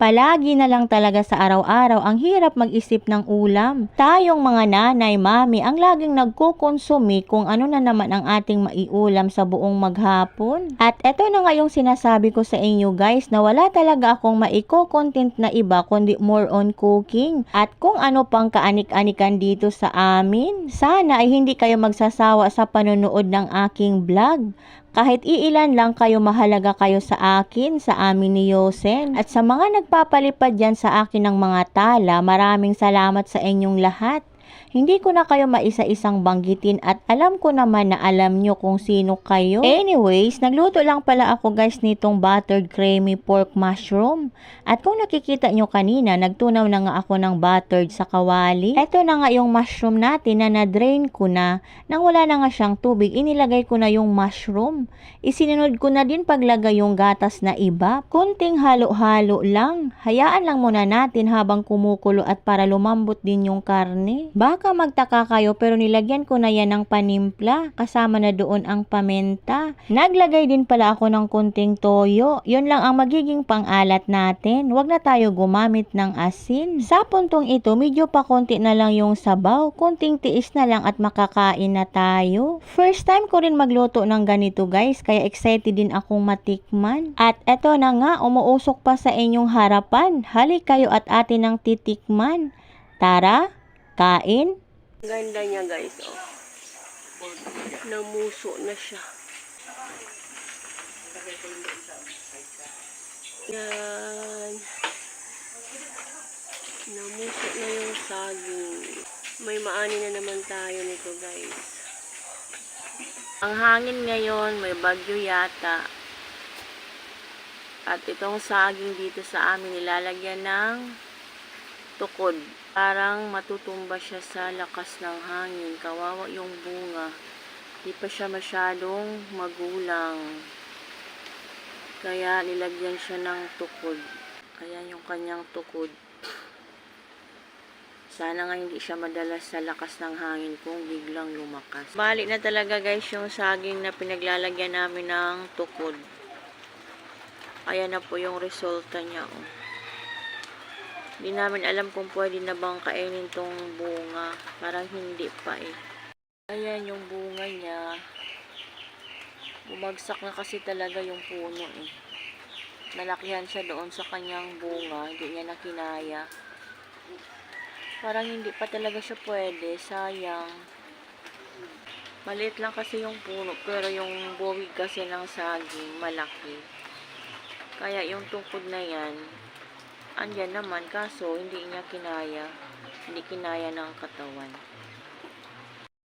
Palagi na lang talaga sa araw-araw ang hirap mag-isip ng ulam. Tayong mga nanay, mami ang laging nagkukonsumi kung ano na naman ang ating maiulam sa buong maghapon. At eto na nga yung sinasabi ko sa inyo guys na wala talaga akong maiko-content na iba kundi more on cooking. At kung ano pang kaanik-anikan dito sa amin. Sana ay hindi kayo magsasawa sa panonood ng aking vlog. Kahit iilan lang kayo, mahalaga kayo sa akin, sa amin ni Yosen. At sa mga nagpapalipad dyan sa akin ng mga tala, maraming salamat sa inyong lahat. Hindi ko na kayo maisa-isang banggitin at alam ko naman na alam nyo kung sino kayo. Anyways, nagluto lang pala ako guys nitong buttered creamy pork mushroom. At kung nakikita nyo kanina, nagtunaw na nga ako ng buttered sa kawali. Ito na nga yung mushroom natin na na-drain ko na. Nang wala na nga siyang tubig, inilagay ko na yung mushroom. Isinunod ko na din paglagay yung gatas na iba. Kunting halo-halo lang. Hayaan lang muna natin habang kumukulo at para lumambot din yung karne. Baka magtaka kayo pero nilagyan ko na yan ng panimpla. Kasama na doon ang pamenta. Naglagay din pala ako ng kunting toyo. Yun lang ang magiging pang-alat natin. Huwag na tayo gumamit ng asin. Sa puntong ito, medyo pa konti na lang yung sabaw. Kunting tiis na lang at makakain na tayo. First time ko rin magluto ng ganito guys. Kaya excited din akong matikman. At eto na nga, umuusok pa sa inyong harapan. Halik kayo at atin ang titikman. Tara! Kain. Ganda niya guys, oh. Namuso na siya. Yan. Namuso na yung saging. May maani na naman tayo nito guys. Ang hangin ngayon, may bagyo yata. At itong saging dito sa amin nilalagyan ng tukod. Parang matutumba siya sa lakas ng hangin. Kawawa yung bunga. Di pa siya masyadong magulang. Kaya nilagyan siya ng tukod. Ayan yung kanyang tukod. Sana nga hindi siya madalas sa lakas ng hangin kung biglang lumakas. Balik na talaga guys yung saging na pinaglalagyan namin ng tukod. Ayan na po yung resulta niya. Oh. Hindi namin alam kung pwede na bang kainin tong bunga. Parang hindi pa eh. Ayan yung bunga niya. Bumagsak na kasi talaga yung puno eh. Nalakihan siya doon sa kanyang bunga. Hindi niya na kinaya. Parang hindi pa talaga siya pwede. Sayang. Maliit lang kasi yung puno. Pero yung buwig kasi ng saging malaki. Kaya yung tungkod na yan, andyan naman, kaso hindi niya kinaya. Hindi kinaya ng katawan.